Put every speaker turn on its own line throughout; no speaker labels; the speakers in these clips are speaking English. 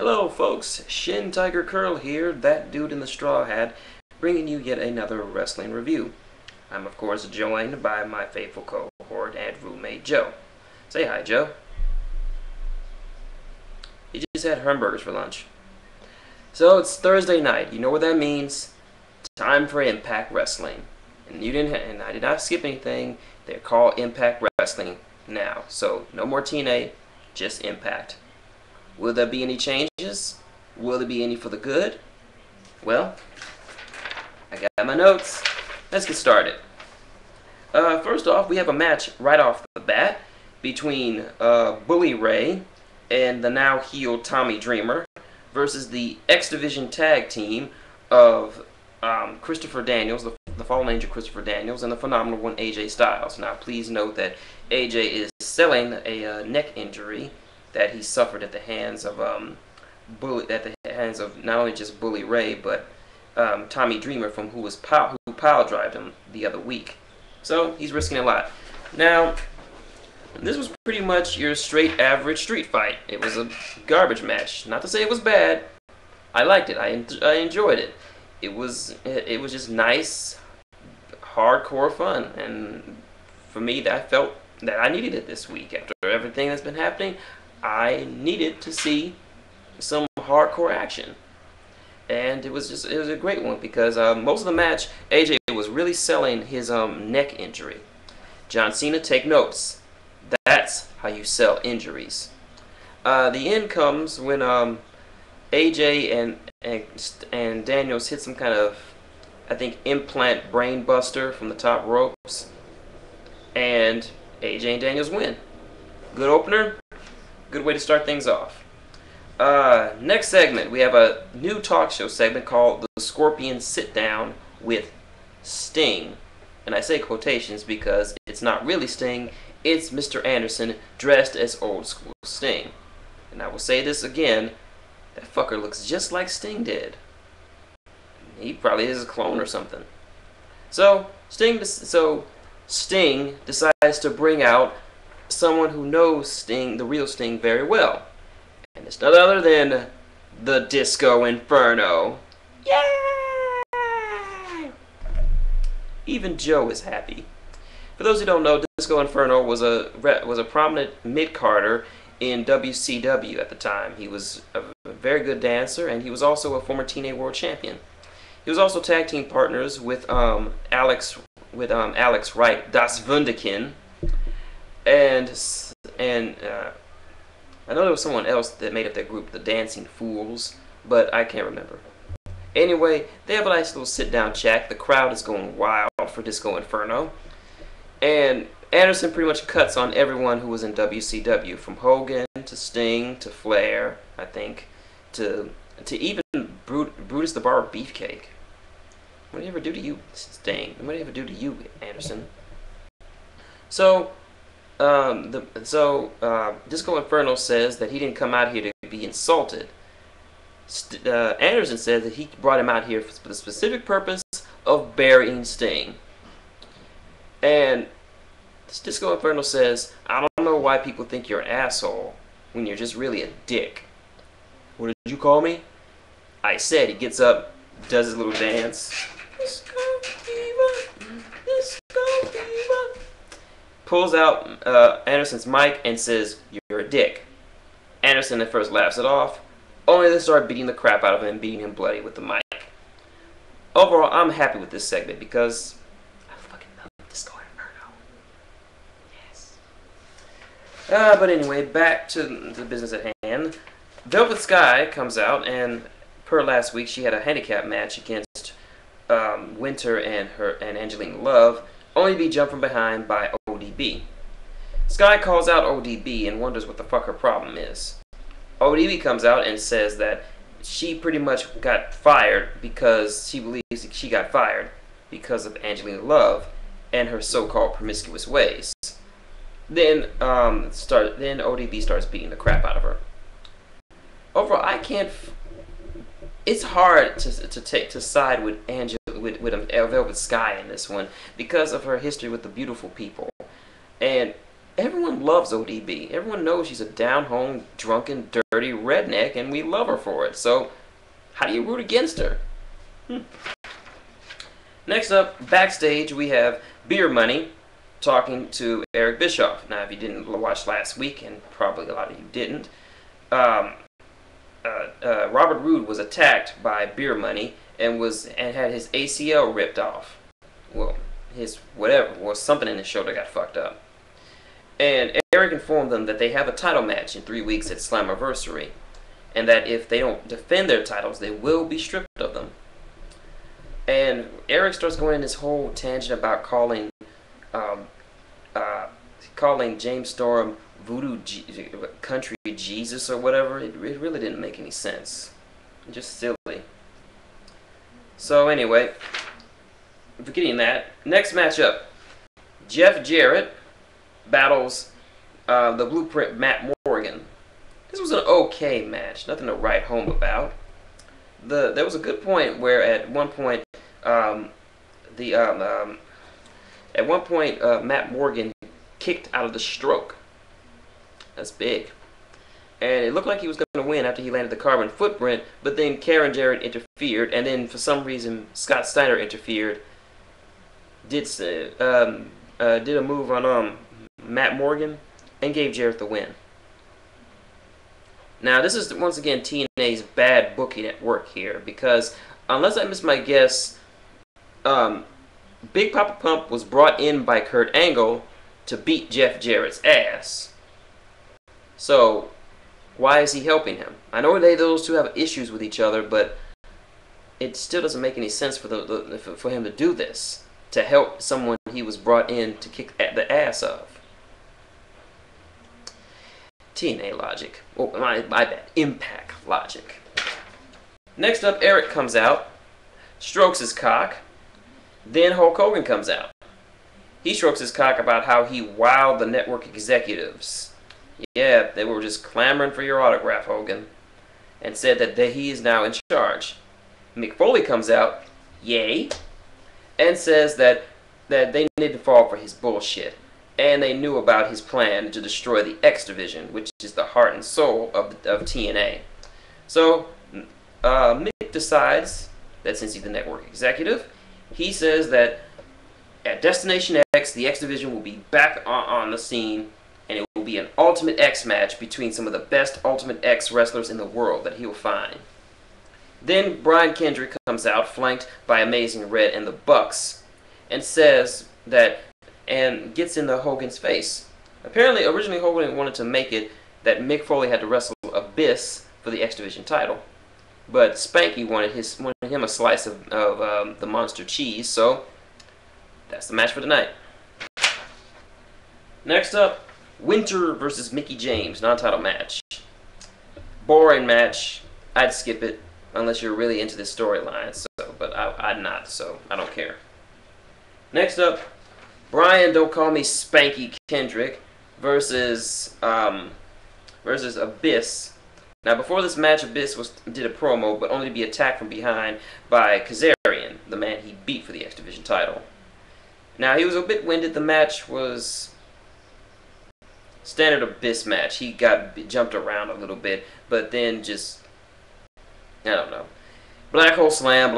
Hello folks, shintigercurl here, that dude in the straw hat, bringing you yet another wrestling review. I'm of course joined by my faithful cohort and roommate Joe. Say hi, Joe. He just had hamburgers for lunch. So it's Thursday night, you know what that means? Time for Impact Wrestling. And I did not skip anything. They're called Impact Wrestling now. So no more TNA, just Impact. Will there be any changes? Will there be any for the good? Well, I got my notes. Let's get started. First off, we have a match right off the bat between Bully Ray and the now heel Tommy Dreamer versus the X Division tag team of Christopher Daniels, the Fallen Angel Christopher Daniels, and the Phenomenal One AJ Styles. Now, please note that AJ is selling a neck injury that he suffered at the hands of not only just Bully Ray, but Tommy Dreamer, who pile drived him the other week. So he's risking a lot. Now, this was pretty much your straight average street fight. It was a garbage match. Not to say it was bad. I liked it. I enjoyed it. It was just nice, hardcore fun, and for me, I felt that I needed it this week after everything that's been happening. I needed to see some hardcore action, and it was a great one because most of the match AJ was really selling his neck injury. John Cena, take notes. That's how you sell injuries. The end comes when AJ and Daniels hit some kind of, I think, implant brain buster from the top ropes, and AJ and Daniels win. Good opener. Good way to start things off. Next segment, we have a new talk show segment called The Scorpion Sit Down with Sting. And I say quotations because it's not really Sting, it's Mr. Anderson dressed as old school Sting. And I will say this again, that fucker looks just like Sting did. He probably is a clone or something. So Sting decides to bring out someone who knows Sting, the real Sting, very well. And it's none other than the Disco Inferno. Yay! Even Joe is happy. For those who don't know, Disco Inferno was a prominent mid-carder in WCW at the time. He was a very good dancer, and he was also a former TNA World Champion. He was also tag team partners with Alex Wright, Das Wunderkind, and I know there was someone else that made up that group, the Dancing Fools, but I can't remember. Anyway, they have a nice little sit-down chat. The crowd is going wild for Disco Inferno, and Anderson pretty much cuts on everyone who was in WCW, from Hogan to Sting to Flair, I think, to even Brutus the Barber Beefcake. What did he ever do to you, Sting? What did he ever do to you, Anderson? So, Disco Inferno says that he didn't come out here to be insulted. Anderson says that he brought him out here for the specific purpose of burying Sting. And Disco Inferno says, I don't know why people think you're an asshole when you're just really a dick. What did you call me? I said. He gets up, does his little dance. Disco Diva, Disco Diva. Pulls out Anderson's mic and says, "You're a dick." Anderson at first laughs it off, only to start beating the crap out of him and beating him bloody with the mic. Overall, I'm happy with this segment because I fucking love Disco Inferno. Yes. But anyway, back to the business at hand. Velvet Sky comes out, and per last week, she had a handicap match against Winter and Angelina Love, only to be jumped from behind by ODB. Sky calls out ODB and wonders what the fuck her problem is. ODB comes out and says that she pretty much got fired because she believes she got fired because of Angelina Love and her so-called promiscuous ways. Then ODB starts beating the crap out of her. Overall, it's hard to side with Velvet Sky in this one because of her history with the beautiful people, and everyone loves ODB. Everyone knows she's a down-home, drunken, dirty dirty redneck, and we love her for it. So, how do you root against her? Next up, backstage, we have Beer Money talking to Eric Bischoff. Now, if you didn't watch last week, and probably a lot of you didn't, Robert Roode was attacked by Beer Money and had his ACL ripped off. Well, something in his shoulder got fucked up. And Eric informed them that they have a title match in 3 weeks at Slammiversary, and that if they don't defend their titles, they will be stripped of them. And Eric starts going in this whole tangent about calling James Storm Voodoo Country Jesus or whatever. It really didn't make any sense. Just silly. So anyway, forgetting that, next matchup, Jeff Jarrett battles the Blueprint Matt Morgan. This was an okay match, nothing to write home about. There was a good point where at one point Matt Morgan kicked out of the stroke. That's big. And it looked like he was going to win after he landed the carbon footprint, but then Karen Jarrett interfered, and then for some reason Scott Steiner interfered. Did a move on Matt Morgan and gave Jarrett the win. Now this is once again TNA's bad booking at work here, because unless I miss my guess, Big Papa Pump was brought in by Kurt Angle to beat Jeff Jarrett's ass. So why is he helping him? I know those two have issues with each other, but it still doesn't make any sense for him to do this, to help someone he was brought in to kick the ass of. TNA logic. Oh, my bad. Impact logic. Next up, Eric comes out, strokes his cock. Then Hulk Hogan comes out. He strokes his cock about how he wowed the network executives. Yeah, they were just clamoring for your autograph, Hogan, and said that he is now in charge. Mick Foley comes out, yay, and says that they need to fall for his bullshit, and they knew about his plan to destroy the X Division, which is the heart and soul of TNA. So Mick decides that since he's the network executive, he says that at Destination X, the X Division will be back on the scene, and it will be an Ultimate X match between some of the best Ultimate X wrestlers in the world that he will find. Then Brian Kendrick comes out, flanked by Amazing Red and the Bucks, and says that, and gets into Hogan's face. Apparently, originally Hogan wanted to make it that Mick Foley had to wrestle Abyss for the X Division title, but Spanky wanted him a slice of the monster cheese, so that's the match for tonight. Next up, Winter versus Mickie James, non-title match. Boring match. I'd skip it unless you're really into this storyline. But I'm not, so I don't care. Next up, Brian Don't Call Me Spanky Kendrick versus Abyss. Now, before this match, Abyss did a promo, but only to be attacked from behind by Kazarian, the man he beat for the X Division title. Now, he was a bit winded. The match was standard Abyss match. He got jumped around a little bit, but then just, I don't know. Black hole slam,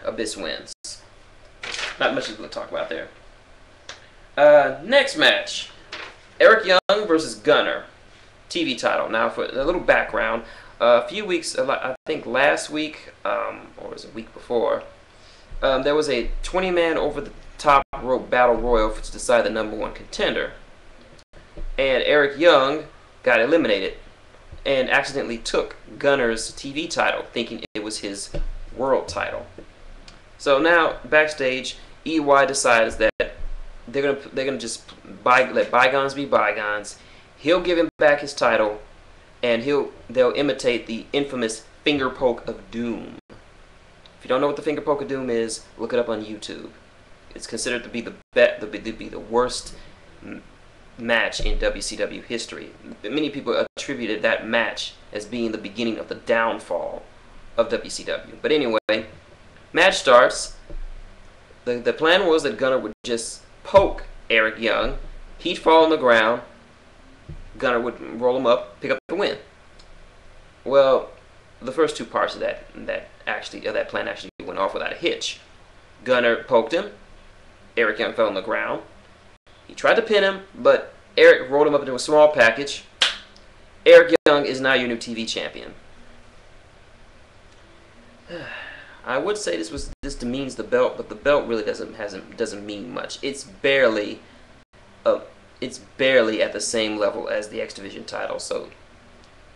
Abyss wins. Not much to talk about there. Next match, Eric Young versus Gunner, TV title. Now, for a little background, a few weeks, I think last week, or was it a week before, there was a 20-man over-the-top rope battle royal to decide the #1 contender. And Eric Young got eliminated and accidentally took Gunner's TV title, thinking it was his world title. So now, backstage, EY decides that they're gonna just let bygones be bygones. He'll give him back his title, and they'll imitate the infamous finger poke of doom. If you don't know what the finger poke of doom is, look it up on YouTube. It's considered to be the worst match in WCW history. Many people attributed that match as being the beginning of the downfall of WCW. But anyway, match starts. The plan was that Gunner would just poke Eric Young. He'd fall on the ground. Gunner would roll him up, pick up the win. Well, the first two parts of that plan actually went off without a hitch. Gunner poked him. Eric Young fell on the ground. He tried to pin him, but Eric rolled him up into a small package. Eric Young is now your new TV champion. I would say this demeans the belt, but the belt really doesn't mean much. It's barely at the same level as the X Division title, so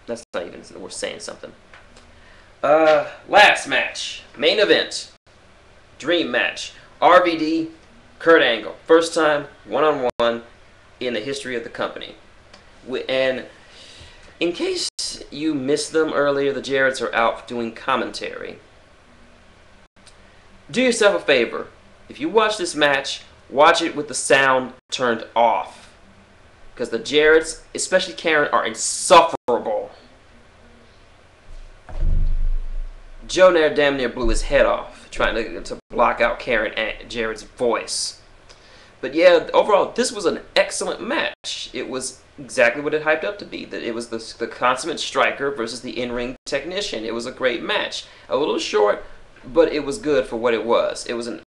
that's not even worth saying something. Last match, main event, dream match, RVD, Kurt Angle, first time one-on-one in the history of the company. And in case you missed them earlier, the Jarretts are out doing commentary. Do yourself a favor. If you watch this match, watch it with the sound turned off. Because the Jarretts, especially Karen, are insufferable. Joe Nair damn near blew his head off trying to block out Karen and Jarrett's voice. But yeah, overall, this was an excellent match. It was exactly what it hyped up to be. That it was the consummate striker versus the in-ring technician. It was a great match. A little short, but it was good for what it was. It was an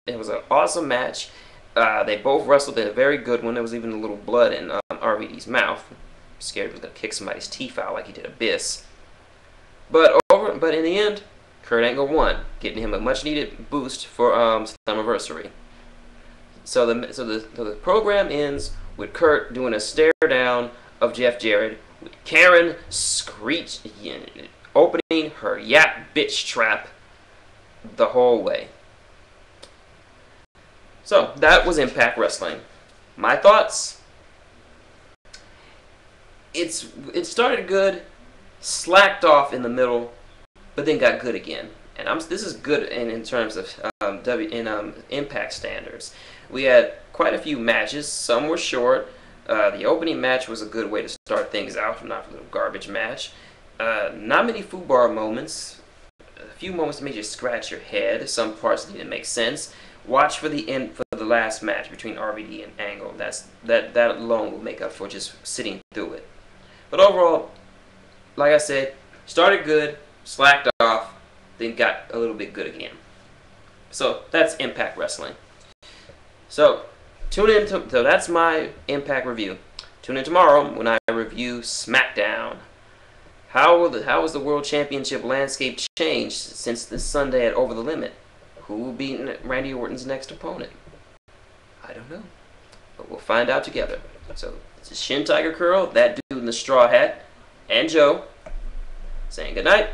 awesome match. They both wrestled in a very good one. There was even a little blood in RVD's mouth. I'm scared he was gonna kick somebody's teeth out like he did Abyss. But in the end, Kurt Angle won, getting him a much-needed boost for Slammiversary. So the program ends with Kurt doing a stare down of Jeff Jarrett, with Karen opening her yap bitch trap the whole way. So that was Impact Wrestling. My thoughts? It started good, slacked off in the middle, but then got good again. And this is good in terms of Impact standards. We had quite a few matches. Some were short. The opening match was a good way to start things out, not a little garbage match. Not many FUBAR moments. A few moments that made you scratch your head. Some parts didn't make sense. Watch for the last match between RVD and Angle. That alone will make up for just sitting through it. But overall, like I said, started good, slacked off, then got a little bit good again. So that's Impact Wrestling. So tune in. So that's my Impact review. Tune in tomorrow when I review SmackDown. How has the World Championship landscape changed since this Sunday at Over the Limit? Who will be Randy Orton's next opponent? I don't know, but we'll find out together. So this is Shin Tiger Curl, that dude in the straw hat, and Joe saying goodnight.